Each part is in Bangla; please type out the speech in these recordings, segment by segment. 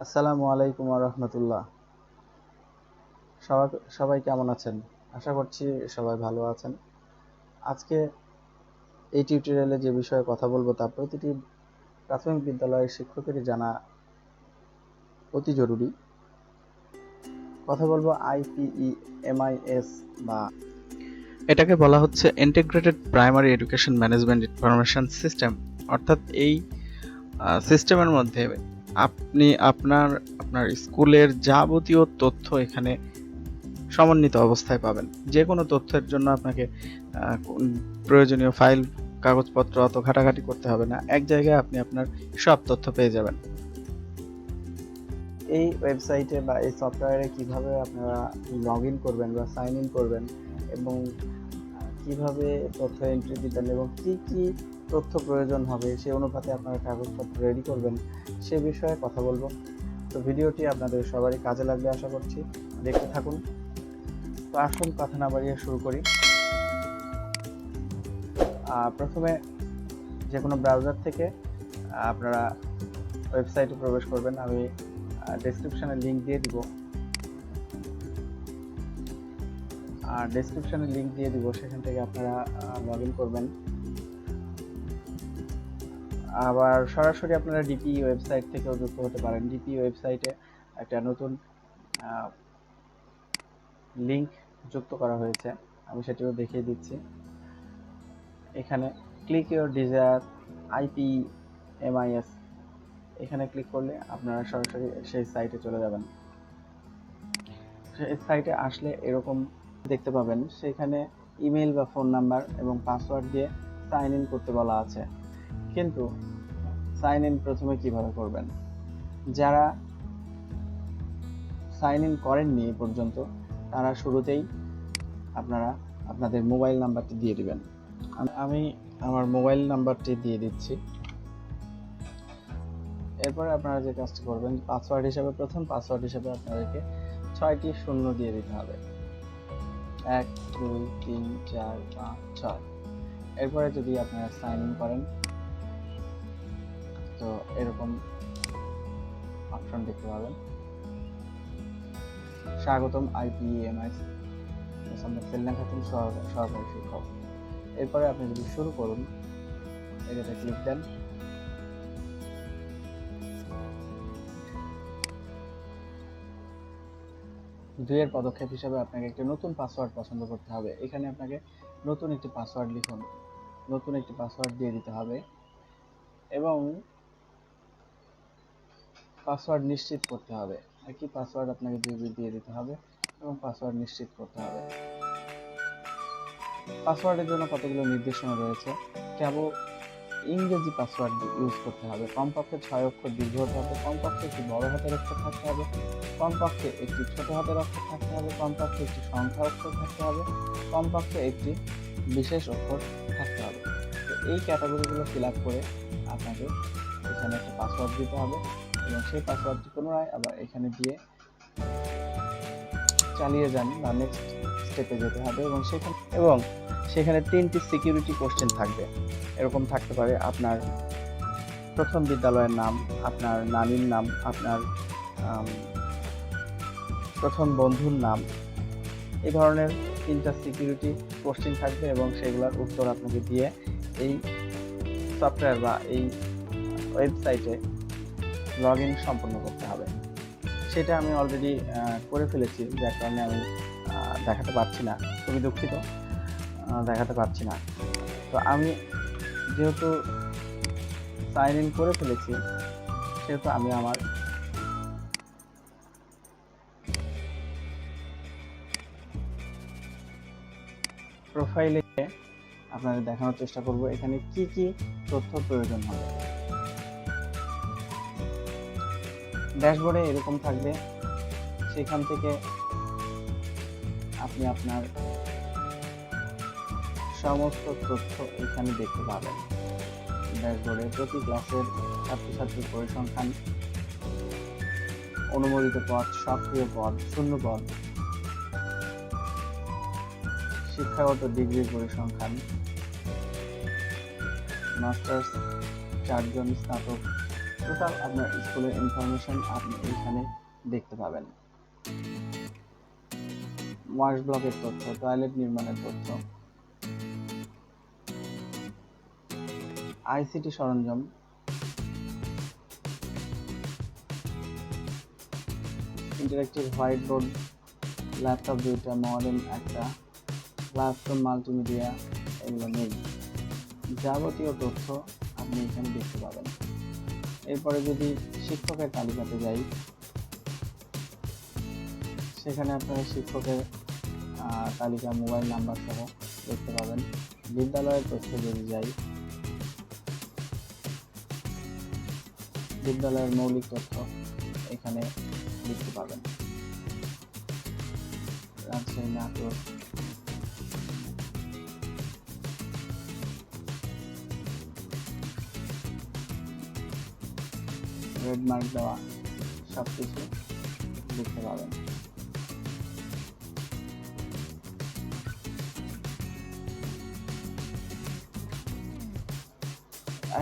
আসসালামু আলাইকুম ওয়া রাহমাতুল্লাহ। সবাই কেমন আছেন? আশা করছি সবাই ভালো আছেন। আজকে এই টিউটোরিয়ালে যে বিষয়ে কথা বলবো তা প্রতিটি প্রাথমিক বিদ্যালয়ের শিক্ষকেরই জানা অতি জরুরি। কথা বলবো IPEMIS বা এটাকে বলা হচ্ছে integrated primary education management information system. অর্থাৎ এই সিস্টেমের মধ্যে আপনি আপনার স্কুলের যাবতীয় তথ্য এখানে সমন্বিত অবস্থায় পাবেন। যে কোনো তথ্যের জন্য আপনাকে প্রয়োজনীয় ফাইল কাগজপত্র অত ঘাটাঘাটি করতে হবে না, এক জায়গায় আপনি আপনার সব তথ্য পেয়ে যাবেন। এই ওয়েবসাইটে বা এই সফটওয়্যারে কিভাবে আপনারা লগ ইন করবেন বা সাইন ইন করবেন এবং কিভাবে তথ্য এন্ট্রি দিবেন এবং কি কি তথ্য প্রয়োজন হবে সে অনুপাতে আপনারা কাগজপত্র রেডি করবেন সে বিষয়ে কথা বলবো। তো ভিডিওটি আপনাদের সবারই কাজে লাগবে আশা করছি, দেখতে থাকুন। তো আসুন কথা না বাড়িয়ে শুরু করি। প্রথমে যে কোনো ব্রাউজার থেকে আপনারা ওয়েবসাইটে প্রবেশ করবেন। আমি ডেসক্রিপশনে লিংক দিয়ে দিব, সেখান থেকে আপনারা লগ ইন করবেন। আবার সরাসরি আপনারা ডিপি ওয়েবসাইট থেকেও যুক্ত হতে পারেন। ডিপি ওয়েবসাইটে একটা নতুন লিংক যুক্ত করা হয়েছে, আমি সেটিও দেখিয়ে দিচ্ছি। এখানে ক্লিক ইউর ডিজায়ার IPEMIS, এখানে ক্লিক করলে আপনারা সরাসরি সেই সাইটে চলে যাবেন। সেই সাইটে আসলে এরকম দেখতে পাবেন, সেখানে ইমেল বা ফোন নাম্বার এবং পাসওয়ার্ড দিয়ে সাইন ইন করতে বলা আছে। কিন্তু সাইন ইন প্রথমে কিভাবে করবেন? যারা সাইন ইন করেননি এ পর্যন্ত তারা শুরুতেই আপনারা আপনাদের মোবাইল নাম্বারটি দিয়ে দিবেন। আমি আমার মোবাইল নাম্বারটি দিয়ে দিচ্ছি। এরপরে আপনারা যে কাজটি করবেন, প্রথম পাসওয়ার্ড হিসেবে আপনাদেরকে 6টি শূন্য দিয়ে দিতে হবে। 1 2 3 4 5 6। এরপরে যদি আপনারা সাইন ইন করেন তো এরকম অপশন দেখতে পাবেন, স্বাগতম IPEMIS সেলনা খাতুন সহকারী শিক্ষক। এরপরে আপনি যদি শুরু করুন, এটাতে ক্লিক দেন। দুইয়ের পদক্ষেপ হিসাবে আপনাকে একটি নতুন পাসওয়ার্ড পছন্দ করতে হবে। এখানে আপনাকে নতুন একটি পাসওয়ার্ড লিখুন, নতুন একটি পাসওয়ার্ড দিয়ে দিতে হবে এবং পাসওয়ার্ড নিশ্চিত করতে হবে। একই পাসওয়ার্ড আপনাকে দিয়ে দিতে হবে এবং পাসওয়ার্ড নিশ্চিত করতে হবে। পাসওয়ার্ডের জন্য কতগুলো নির্দেশনা রয়েছে। কেবল ইংরেজি পাসওয়ার্ড ইউজ করতে হবে। কমপক্ষে 6 অক্ষর দীর্ঘ হতে হবে, কমপক্ষে একটি বড় হাতের অক্ষর থাকতে হবে, কমপক্ষে একটি ছোট হাতের অক্ষর থাকতে হবে, কমপক্ষে একটি সংখ্যা অক্ষর থাকতে হবে, কমপক্ষে একটি বিশেষ অক্ষর থাকতে হবে। তো এই ক্যাটাগরিগুলো ফিল আপ করে আপনাকে এখানে একটা পাসওয়ার্ড দিতে হবে এবং সেই পাসওয়ার্ডটি পুনরায় আবার এখানে দিয়ে চালিয়ে যান বা নেক্সট স্টেপে যেতে হবে এবং সেখানে 3টি সিকিউরিটি কোশ্চেন থাকবে। এরকম থাকতে পারে আপনার প্রথম বিদ্যালয়ের নাম, আপনার নানির নাম, আপনার প্রথম বন্ধুর নাম, এই ধরনের 3টা সিকিউরিটি কোশ্চেন থাকবে এবং সেগুলোর উত্তর আপনাকে দিয়ে এই সফটওয়্যার বা এই ওয়েবসাইটে লগ ইন সম্পন্ন করতে হবে। সেটা আমি অলরেডি করে ফেলেছি, যার কারণে আমি দেখাতে পারছি না, খুবই দুঃখিত, দেখাতে পারছি না। তো আমি যেহেতু সাইন ইন করে ফেলেছি সেহেতু আমি আমার প্রোফাইলে আপনাদের দেখানোর চেষ্টা করব এখানে কি কি তথ্য প্রয়োজন হবে। ড্যাশবোর্ডে এরকম থাকবে, সেখান থেকে আপনি আপনার সমস্ত তথ্য এখানে দেখতে পাবেন। ড্যাশবোর্ডে প্রতি ক্লাসের ছাত্রছাত্রীর পরিসংখ্যান, অনুমোদিত পদ, সক্রিয় পদ, শূন্য পদ, শিক্ষাগত ডিগ্রির পরিসংখ্যান, মাস্টার্স 4 জন, স্নাতক টোটাল আপনার স্কুলের ইনফরমেশন আপনি এইখানে দেখতে পাবেন। ওয়াশ ব্লকের তথ্য, টয়লেট নির্মাণের তথ্য, আইসিটি সরঞ্জাম, ইন্টারেক্টিভ হোয়াইট বোর্ড, ল্যাপটপ 2টা, মডেম 1টা, ক্লাসরুম মাল্টিমিডিয়া এগুলো নেই। যাবতীয় তথ্য আপনি এখানে দেখতে পাবেন। এরপরে যদি শিক্ষকের তালিকাতে যাই, সেখানে আপনারা শিক্ষকের তালিকা মোবাইল নাম্বার সহ দেখতে পাবেন। বিদ্যালয়ের তথ্য যদি যাই, বিদ্যালয়ের মৌলিক তথ্য এখানে দেখতে পাবেন। রাজশাহী, নাটোর, রেড মার্ক দেওয়া সবকিছু দেখতে পাবেন।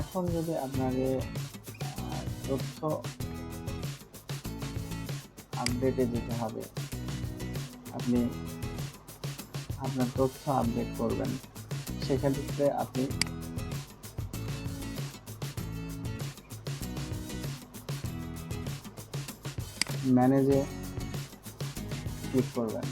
এখন যদি আপনাকে তথ্য আপডেটে যেতে হবে, আপনি আপনার তথ্য আপডেট করবেন, সেক্ষেত্রে আপনি ম্যানেজে ক্লিক করবেন।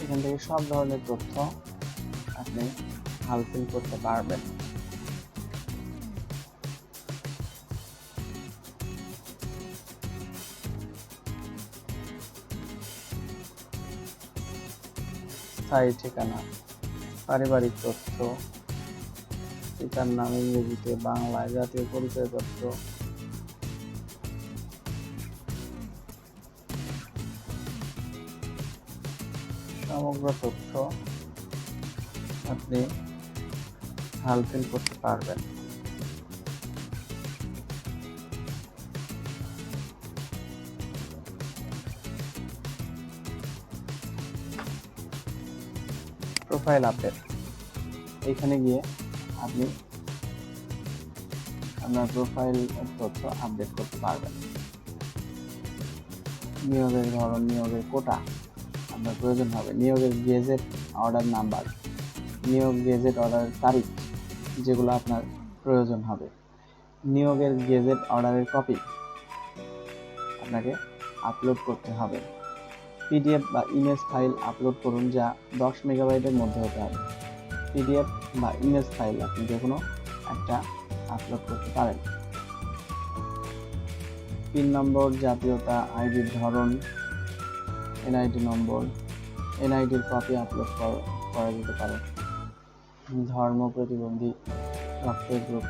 এখান থেকে সব ধরনের তথ্য আপনি হালফিল করতে পারবেন। স্থায়ী ঠিকানা, পারিবারিক তথ্য, পিতার নাম ইংরেজিতে, বাংলায়, জাতীয় পরিচয়পত্র, সমগ্র তথ্য আপনি হালফিল করতে পারবেন। প্রোফাইল আপডেট, এইখানে গিয়ে আপনি আপনার প্রোফাইল তথ্য আপডেট করতে পারবেন। নিয়োগের ধরন, নিয়োগের কোটা আপনার প্রয়োজন হবে, নিয়োগের গেজেট অর্ডার নাম্বার, নিয়োগ গেজেট অর্ডারের তারিখ যেগুলো আপনার প্রয়োজন হবে, নিয়োগের গেজেট অর্ডারের কপি আপনাকে আপলোড করতে হবে। পিডিএফ বা ইমেজ ফাইল আপলোড করুন, যা 10 মেগাবাইটের মধ্যে হতে হবে। পিডিএফ বা ইমেজ ফাইল আপনি যে কোনো একটা আপলোড করতে পারেন। পিন নম্বর, জাতীয়তা, আইডির ধরন, এনআইডি নম্বর, এনআইডির কপি আপলোড করা যেতে পারে। ধর্ম, প্রতিবন্ধী, রক্তের গ্রুপ,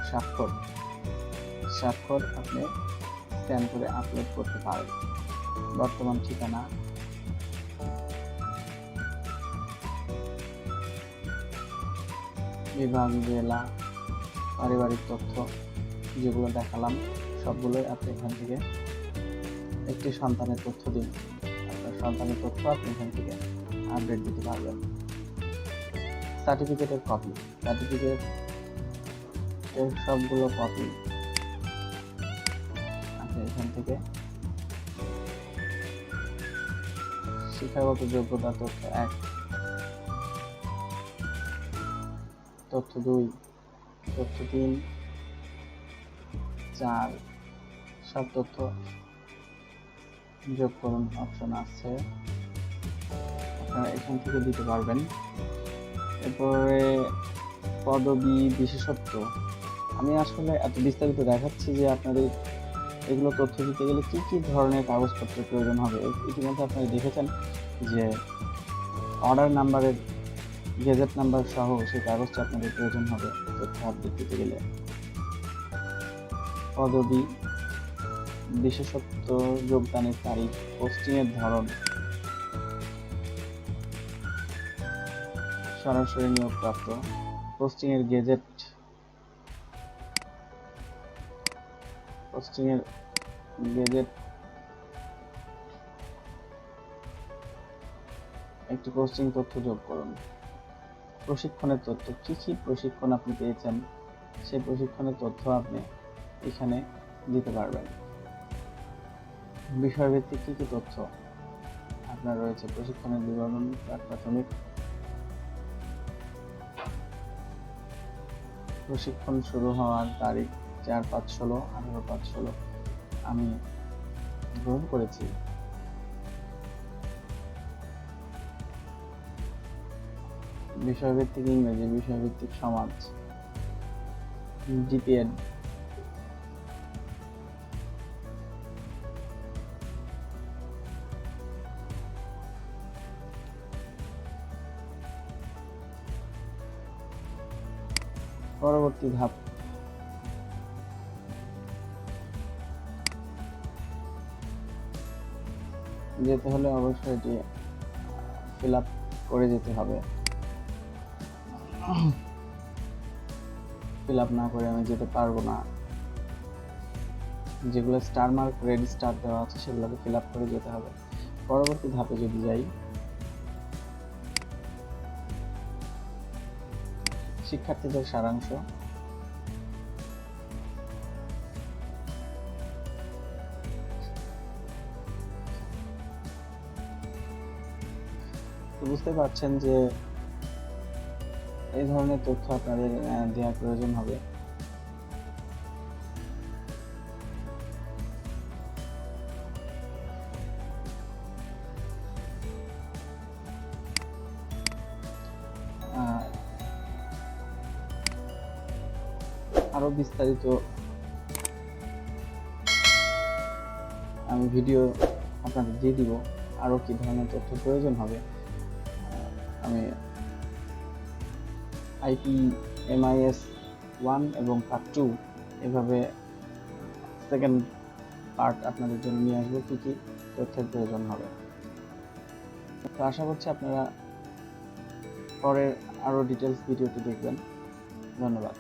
স্বাক্ষর আপনি স্ক্যান করে আপলোড করতে পারেন। বর্তমান ঠিকানা, বিভাগ, জেলা, পারিবারিক তথ্য যেগুলো দেখালাম সবগুলোই আপনি এখান থেকে একটি সন্তানের তথ্য দিন, আপনার সন্তানের তথ্য আপনি এখান থেকে আপডেট দিতে পারবেন। সার্টিফিকেটের কপি, সার্টিফিকেটের সবগুলো কপি আপনি এখান থেকে শিক্ষাগত যোগ্যতা তথ্য 1, তথ্য 2, তথ্য 3, 4 সব তথ্য যোগ করুন অপশন আছে, আপনারা এখান থেকে দিতে পারবেন। এরপরে পদবি, বিশেষত্ব, আমি আসলে এত বিস্তারিত দেখাচ্ছি যে আপনাদের এগুলো তথ্য দিতে গেলে কি কি ধরনের কাগজপত্রের প্রয়োজন হবে। ইতিমধ্যে আপনারা দেখেছেন যে অর্ডার নাম্বারের গেজেট নাম্বার সহ সেই কাগজটা আপনাদের প্রয়োজন হবে তথ্য আপডেট দিতে গেলে। পদবি, বিশেষত্ব, যোগদানের তারিখ, পোস্টিংয়ের ধরন, সরাসরি নিয়োগপ্রাপ্ত, পোস্টিংয়ের গেজেট পোস্টিং এর গেজেট, একটি পোস্টিং তথ্য যোগ করুন। প্রশিক্ষণের তথ্য, কি কি প্রশিক্ষণ আপনি পেয়েছেন সেই প্রশিক্ষণের তথ্য আপনি এখানে দিতে পারবেন। বিষয়ভিত্তিক কি কি তথ্য আপনার রয়েছে, প্রশিক্ষণের বিবরণ, প্রাথমিক প্রশিক্ষণ শুরু হওয়ার তারিখ 4/5/16, 18/5/16 আমি গ্রহণ করেছি। বিষয়ভিত্তিক ইংরেজি, বিষয়ভিত্তিক সমাজ, ডিপিএড, পরবর্তী ধাপ যেতে হলে অবশ্যই এটি ফিল আপ করে যেতে হবে। ফিল আপ না করে আমি যেতে পারবো না। যেগুলো স্টার মার্ক, রেড স্টার দেওয়া আছে সেগুলোকে ফিল আপ করে যেতে হবে। পরবর্তী ধাপে যদি যাই, শিক্ষার্থীদের সারাংশ, বুঝতে পারছেন যে এই ধরনের তথ্য আপনাদের দেওয়ার প্রয়োজন হবে। আরো বিস্তারিত আমি ভিডিও আপনাদের দিয়ে দিব। আরো কি ধরনের তথ্য প্রয়োজন হবে আমি IPEMIS 1 এবং পার্ট 2 এভাবে সেকেন্ড পার্ট আপনাদের জন্য নিয়ে আসবো, কি কি তথ্যের প্রয়োজন হবে। তো আশা করছি আপনারা পরের আরো ডিটেলস ভিডিওটি দেখবেন। ধন্যবাদ।